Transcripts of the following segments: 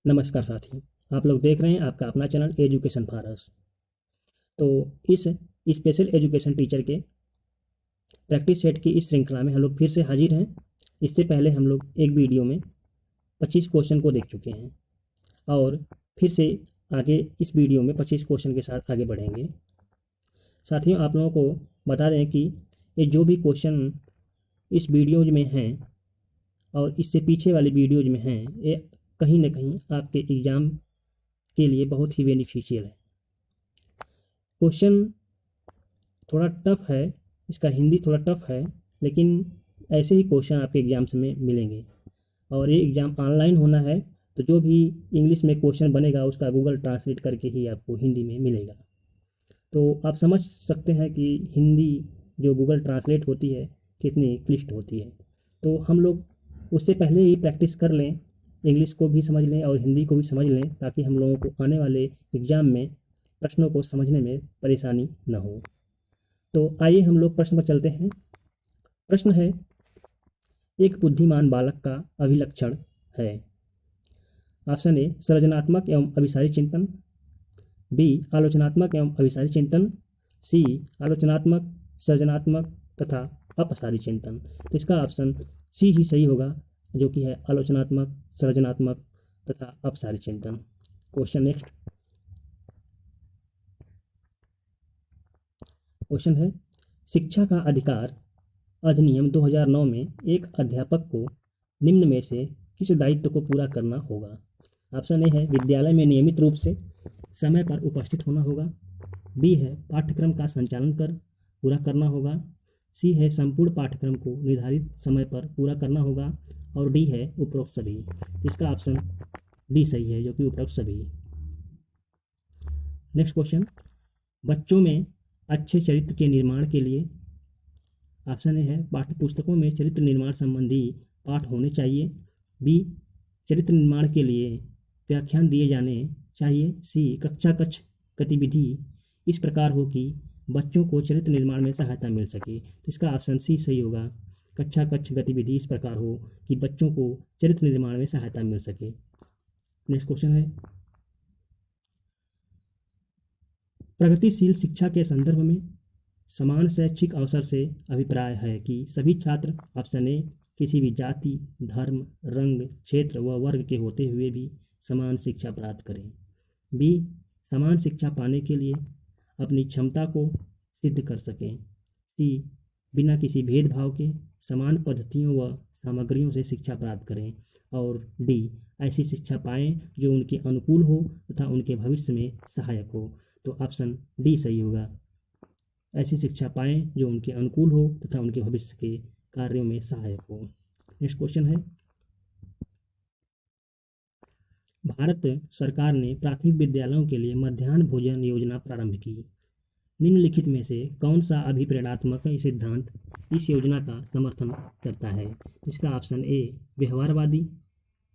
नमस्कार साथियों, आप लोग देख रहे हैं आपका अपना चैनल एजुकेशन फॉर अस। तो इस स्पेशल एजुकेशन टीचर के प्रैक्टिस सेट की इस श्रृंखला में हम लोग फिर से हाजिर हैं। इससे पहले हम लोग एक वीडियो में 25 क्वेश्चन को देख चुके हैं और फिर से आगे इस वीडियो में 25 क्वेश्चन के साथ आगे बढ़ेंगे। साथियों, आप लोगों को बता दें कि ये जो भी क्वेश्चन इस वीडियोज में हैं और इससे पीछे वाली वीडियोज में हैं, ये कहीं ना कहीं आपके एग्ज़ाम के लिए बहुत ही बेनिफिशियल है। क्वेश्चन थोड़ा टफ है, इसका हिंदी थोड़ा टफ है, लेकिन ऐसे ही क्वेश्चन आपके एग्जाम्स में मिलेंगे और ये एग्ज़ाम ऑनलाइन होना है। तो जो भी इंग्लिश में क्वेश्चन बनेगा उसका गूगल ट्रांसलेट करके ही आपको हिंदी में मिलेगा। तो आप समझ सकते हैं कि हिंदी जो गूगल ट्रांसलेट होती है कितनी क्लिष्ट होती है। तो हम लोग उससे पहले ही प्रैक्टिस कर लें, इंग्लिश को भी समझ लें और हिंदी को भी समझ लें, ताकि हम लोगों को आने वाले एग्ज़ाम में प्रश्नों को समझने में परेशानी न हो। तो आइए हम लोग प्रश्न पर चलते हैं। प्रश्न है, एक बुद्धिमान बालक का अभिलक्षण है। ऑप्शन ए सृजनात्मक एवं अभिसारी चिंतन, बी आलोचनात्मक एवं अभिसारी चिंतन, सी आलोचनात्मक, सृजनात्मक तथा अपसारी चिंतन। तो इसका ऑप्शन सी ही सही होगा, जो कि है आलोचनात्मक, सृजनात्मक तथा अपसारी चिंतन। Question next. क्वेश्चन है, शिक्षा का अधिकार अधिनियम 2009 में एक अध्यापक को निम्न में से किस दायित्व को पूरा करना होगा। ऑप्शन ए है विद्यालय में नियमित रूप से समय पर उपस्थित होना होगा, बी है पाठ्यक्रम का संचालन कर पूरा करना होगा, सी है संपूर्ण पाठ्यक्रम को निर्धारित समय पर पूरा करना होगा और डी है उपरोक्त सभी। इसका ऑप्शन डी सही है, जो कि उपरोक्त सभी। नेक्स्ट क्वेश्चन, बच्चों में अच्छे चरित्र के निर्माण के लिए ऑप्शन ए है पाठ्य पुस्तकों में चरित्र निर्माण संबंधी पाठ होने चाहिए, बी चरित्र निर्माण के लिए व्याख्यान दिए जाने चाहिए, सी कक्षा कक्ष गतिविधि इस प्रकार हो कि बच्चों को चरित्र निर्माण में सहायता मिल सके। तो इसका ऑप्शन सी सही होगा, कक्षा कक्ष गतिविधि इस प्रकार हो कि बच्चों को चरित्र निर्माण में सहायता मिल सके। नेक्स्ट क्वेश्चन है, प्रगतिशील शिक्षा के संदर्भ में समान शैक्षिक अवसर से अभिप्राय है कि सभी छात्र ऑप्शन ए किसी भी जाति, धर्म, रंग, क्षेत्र व वर्ग के होते हुए भी समान शिक्षा प्राप्त करें, बी समान शिक्षा पाने के लिए अपनी क्षमता को सिद्ध कर सकें, सी बिना किसी भेदभाव के समान पद्धतियों व सामग्रियों से शिक्षा प्राप्त करें और डी ऐसी शिक्षा पाएं जो उनके अनुकूल हो तथा उनके भविष्य में सहायक हो। तो ऑप्शन डी सही होगा, ऐसी शिक्षा पाएं जो उनके अनुकूल हो तथा उनके भविष्य के कार्यों में सहायक हो। नेक्स्ट क्वेश्चन है, भारत सरकार ने प्राथमिक विद्यालयों के लिए मध्याह्न भोजन योजना प्रारंभ की। निम्नलिखित में से कौन सा अभिप्रेरणात्मक सिद्धांत इस योजना का समर्थन करता है। इसका ऑप्शन ए व्यवहारवादी,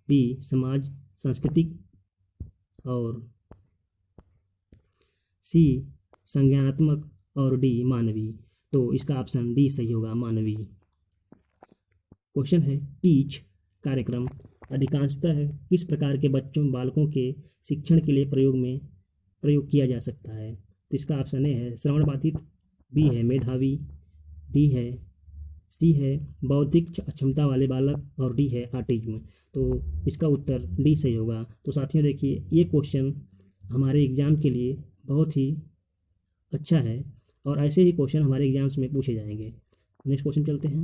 बी समाज सांस्कृतिक और सी संज्ञानात्मक और डी मानवीय। तो इसका ऑप्शन डी सही होगा, मानवीय। क्वेश्चन है, टीच कार्यक्रम अधिकांशतः किस प्रकार के बच्चों बालकों के शिक्षण के लिए प्रयोग किया जा सकता है। तो इसका ऑप्शन ए है श्रवण बाधित, बी है मेधावी, सी है बौद्धिक क्षमता वाले बालक और डी है ऑटिज्म। तो इसका उत्तर डी सही होगा। तो साथियों देखिए, ये क्वेश्चन हमारे एग्ज़ाम के लिए बहुत ही अच्छा है और ऐसे ही क्वेश्चन हमारे एग्जाम्स में पूछे जाएंगे। नेक्स्ट क्वेश्चन चलते हैं,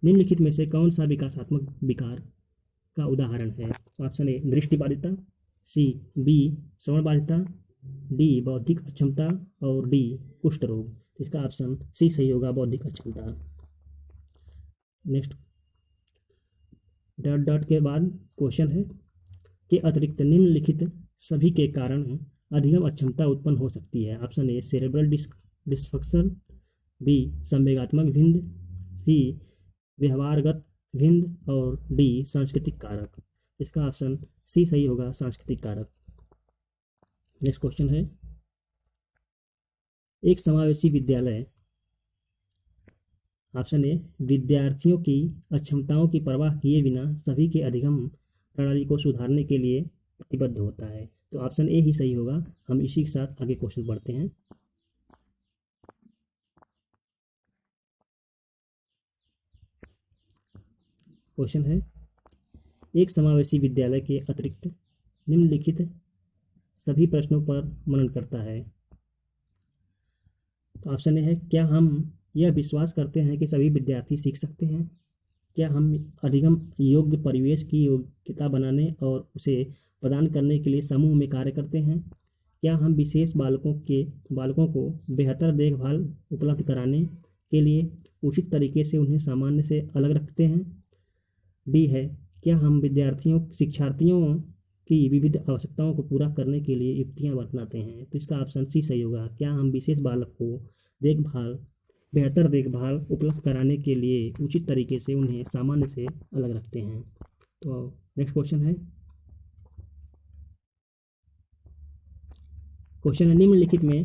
निम्नलिखित में से कौन सा विकासात्मक विकार का उदाहरण है। ऑप्शन ए दृष्टिबाधिता, सी बी श्रवण बाधिता, डी बौद्धिक अक्षमता और डी कुष्ठ रोग। इसका ऑप्शन सी सही होगा, बौद्धिक अक्षमता। नेक्स्ट डॉट डॉट के बाद क्वेश्चन है कि अतिरिक्त निम्नलिखित सभी के कारण अधिगम अक्षमता उत्पन्न हो सकती है। Option A cerebral dysfunction, B संवेगात्मक भिंद, सी व्यवहारगत भिंद और डी सांस्कृतिक कारक। इसका ऑप्शन सी सही होगा, सांस्कृतिक कारक। नेक्स्ट क्वेश्चन है, एक समावेशी विद्यालय ऑप्शन ए विद्यार्थियों की अक्षमताओं की परवाह किए बिना सभी के अधिगम प्रणाली को सुधारने के लिए प्रतिबद्ध होता है। तो ऑप्शन ए ही सही होगा। हम इसी के साथ आगे क्वेश्चन पढ़ते हैं। क्वेश्चन है, एक समावेशी विद्यालय के अतिरिक्त निम्नलिखित सभी प्रश्नों पर मनन करता है। तो ऑप्शन ए है, क्या हम यह विश्वास करते हैं कि सभी विद्यार्थी सीख सकते हैं? क्या हम अधिगम योग्य परिवेश की योग्यता बनाने और उसे प्रदान करने के लिए समूह में कार्य करते हैं? क्या हम विशेष बालकों को बेहतर देखभाल उपलब्ध कराने के लिए उचित तरीके से उन्हें सामान्य से अलग रखते हैं? डी है, क्या हम शिक्षार्थियों की विविध आवश्यकताओं को पूरा करने के लिए युक्तियाँ अपनाते हैं? तो इसका ऑप्शन सी सही होगा। क्या हम विशेष बालक को बेहतर देखभाल उपलब्ध कराने के लिए उचित तरीके से उन्हें सामान्य से अलग रखते हैं? तो नेक्स्ट क्वेश्चन है, क्वेश्चन है, निम्नलिखित में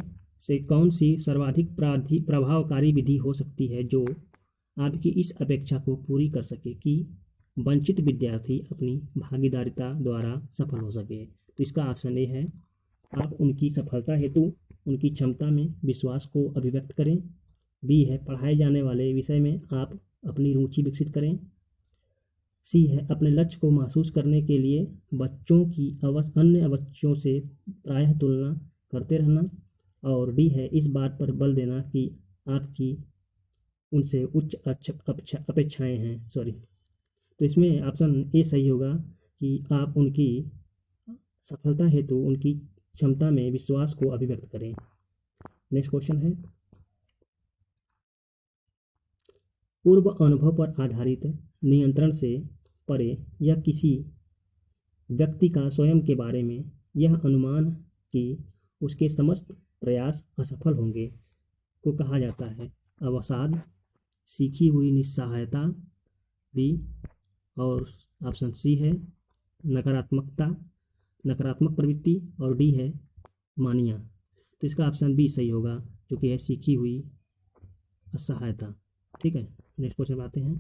से कौन सी सर्वाधिक प्रभावकारी विधि हो सकती है जो आपकी इस अपेक्षा को पूरी कर सके कि वंचित विद्यार्थी अपनी भागीदारिता द्वारा सफल हो सके? तो इसका ऑप्शन ए है, आप उनकी सफलता हेतु उनकी क्षमता में विश्वास को अभिव्यक्त करें। बी है, पढ़ाए जाने वाले विषय में आप अपनी रुचि विकसित करें। सी है, अपने लक्ष्य को महसूस करने के लिए बच्चों की अन्य बच्चों से प्रायः तुलना करते रहना। और डी है, इस बात पर बल देना कि आपकी उनसे उच्च अपेक्षाएं हैं। तो इसमें ऑप्शन ए सही होगा कि आप उनकी सफलता हेतु उनकी क्षमता में विश्वास को अभिव्यक्त करें। नेक्स्ट क्वेश्चन है, पूर्व अनुभव पर आधारित नियंत्रण से परे या किसी व्यक्ति का स्वयं के बारे में यह अनुमान कि उसके समस्त प्रयास असफल होंगे को कहा जाता है अवसाद, सीखी हुई निस्सहायता, बी, और ऑप्शन सी है नकारात्मक प्रवृत्ति, और डी है मानिया। तो इसका ऑप्शन बी सही होगा, जो कि है सीखी हुई असहायता। ठीक है, नेक्स्ट क्वेश्चन आते हैं।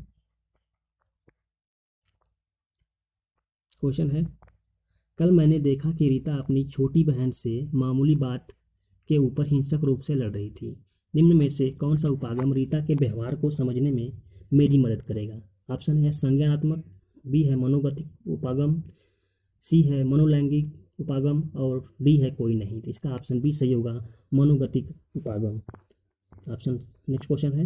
क्वेश्चन है, कल मैंने देखा कि रीता अपनी छोटी बहन से मामूली बात के ऊपर हिंसक रूप से लड़ रही थी। निम्न में से कौन सा उपागम रीता के व्यवहार को समझने में मेरी मदद करेगा? ऑप्शन है संज्ञानात्मक, बी है मनोगतिक उपागम, सी है मनोलैंगिक उपागम, और डी है कोई नहीं। तो इसका ऑप्शन बी सही होगा, मनोगतिक उपागम। ऑप्शन नेक्स्ट क्वेश्चन है,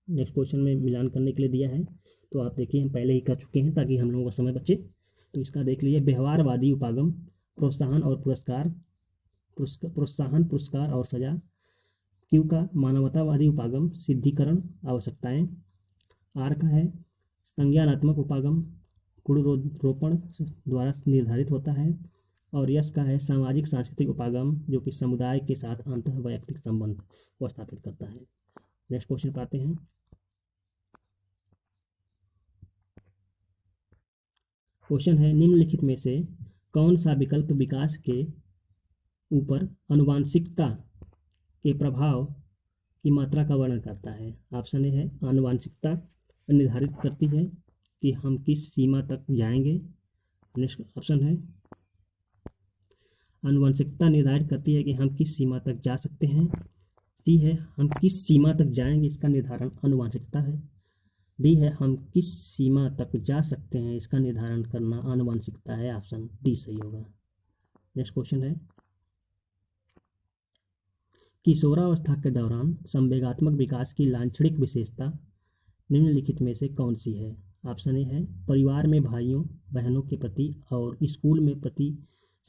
नेक्स्ट क्वेश्चन में मिलान करने के लिए दिया है, तो आप देखिए हम पहले ही कर चुके हैं ताकि हम लोगों का समय बचे। तो इसका देख लीजिए, व्यवहारवादी उपागम, प्रोत्साहन पुरस्कार और सजा। क्यू का मानवतावादी उपागम, सिद्धिकरण आवश्यकताएं। आर का है संज्ञानात्मक उपागम, गुणरोपण द्वारा निर्धारित होता है। और यस का है सामाजिक सांस्कृतिक उपागम, जो कि समुदाय के साथ अंतः वैयक्तिक संबंध को स्थापित करता है। नेक्स्ट क्वेश्चन पर आते हैं। क्वेश्चन है, निम्नलिखित में से कौन सा विकल्प विकास के ऊपर आनुवांशिकता के प्रभाव की मात्रा का वर्णन करता है? ऑप्शन ए है, आनुवांशिकता निर्धारित करती है कि हम किस सीमा तक जाएंगे। नेक्स्ट ऑप्शन है, आनुवंशिकता निर्धारित करती है कि हम किस सीमा तक जा सकते हैं। सी है, हम किस सीमा तक जाएंगे, इसका निर्धारण आनुवंशिकता है। डी है, हम किस सीमा तक जा सकते हैं, इसका निर्धारण करना आनुवंशिकता है। ऑप्शन डी सही होगा। नेक्स्ट क्वेश्चन है, किशोरावस्था के दौरान संवेगात्मक विकास की लाक्षणिक विशेषता निम्नलिखित में से कौन सी है? ऑप्शन ए है परिवार में भाइयों बहनों के प्रति और स्कूल में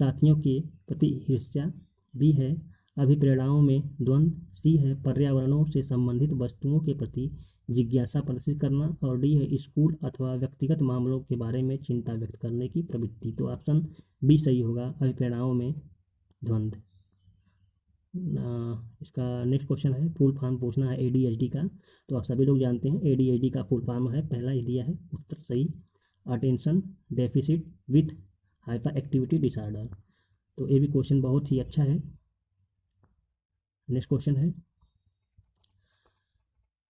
साथियों के प्रति ईर्ष्या। बी है अभिप्रेरणाओं में द्वंद्व। सी है पर्यावरणों से संबंधित वस्तुओं के प्रति जिज्ञासा प्रदर्शित करना। और डी है स्कूल अथवा व्यक्तिगत मामलों के बारे में चिंता व्यक्त करने की प्रवृत्ति। तो ऑप्शन बी सही होगा, अभिप्रेरणाओं में द्वंद्व। इसका नेक्स्ट क्वेश्चन है, फुल फॉर्म पूछना है ADHD का। तो आप सभी लोग जानते हैं ADHD का फुल फॉर्म है, पहला ही दिया है उत्तर सही, attention deficit with hyper activity disorder. तो ये भी क्वेश्चन बहुत ही अच्छा है। नेक्स्ट क्वेश्चन है,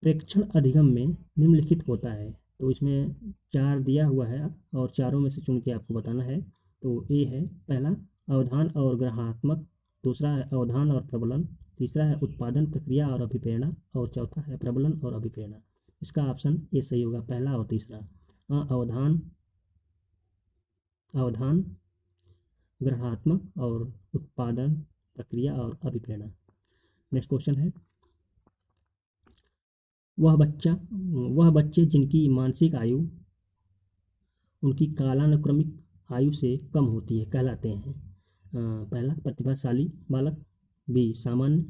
प्रेक्षण अधिगम में निम्नलिखित होता है तो इसमें 4 दिया हुआ है और चारों में से चुन के आपको बताना है। तो ए है पहला अवधान और ग्रहात्मक, दूसरा है अवधान और प्रबलन, तीसरा है उत्पादन प्रक्रिया और अभिप्रेरणा, और चौथा है प्रबलन और अभिप्रेरणा। इसका ऑप्शन ए सही होगा, पहला और तीसरा। अवधान, अवधान, ग्रहात्मक और उत्पादन प्रक्रिया और अभिप्रेरणा। नेक्स्ट क्वेश्चन है, वह बच्चे जिनकी मानसिक आयु उनकी कालानुक्रमिक आयु से कम होती है कहलाते हैं। पहला प्रतिभाशाली बालक, बी सामान्य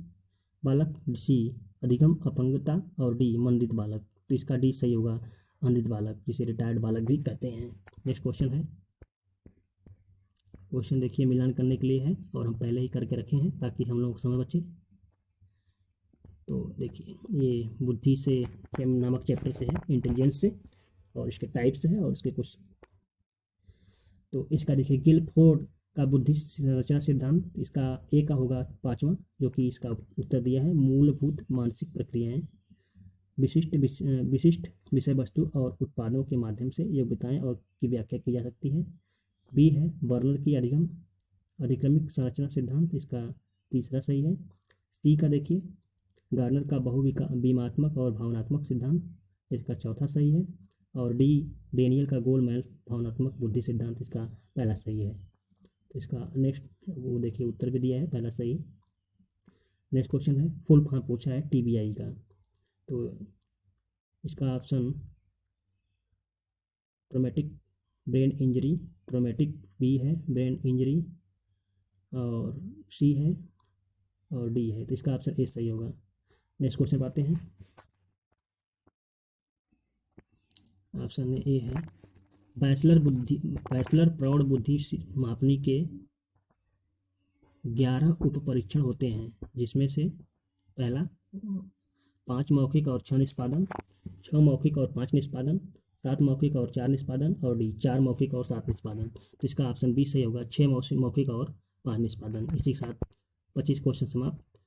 बालक, सी अधिगम अपंगता, और डी मंदित बालक। तो इसका डी सही होगा, अंधित बालक, जिसे रिटायर्ड बालक भी कहते हैं। नेक्स्ट क्वेश्चन है, क्वेश्चन देखिए मिलान करने के लिए है और हम पहले ही करके रखे हैं ताकि हम लोग को समय बचे। तो देखिए ये बुद्धि से नामक चैप्टर से है, इंटेलिजेंस से, और इसके टाइप्स है और इसके कुछ। तो इसका देखिए गिलफोर्ड का बुद्धि संरचना सिद्धांत, इसका ए का होगा पांचवा, जो कि इसका उत्तर दिया है मूलभूत मानसिक प्रक्रियाएं विशिष्ट विषय वस्तु और उत्पादों के माध्यम से योग्यताएं और की व्याख्या की जा सकती है। बी है वर्नर की अधिक्रमिक संरचना सिद्धांत, इसका तीसरा सही है। सी का देखिए गार्नर का बहुविमात्मक और भावनात्मक सिद्धांत, इसका चौथा सही है। और डी डेनियल का गोलमैन भावनात्मक बुद्धि सिद्धांत, इसका पहला सही है। तो इसका नेक्स्ट वो देखिए उत्तर भी दिया है, पहला सही। नेक्स्ट क्वेश्चन है, फुल फॉर्म पूछा है टीबीआई का। तो इसका option traumatic brain injury, traumatic B है ब्रेन इंजरी, और सी है और डी है। तो इसका ऑप्शन ए सही होगा। नेक्स्ट क्वेश्चन पाते हैं, ऑप्शन ए है बैचलर प्रौढ़ बुद्धि मापनी के 11 उप परीक्षण होते हैं, जिसमें से पहला 5 मौखिक और 6 निष्पादन, 6 मौखिक और 5 निष्पादन, 7 मौखिक और 4 निष्पादन, और डी 4 मौखिक और 7 निष्पादन। तो इसका ऑप्शन बी सही होगा, 6 मौखिक और 5 निष्पादन। इसी के साथ 25 क्वेश्चन समाप्त।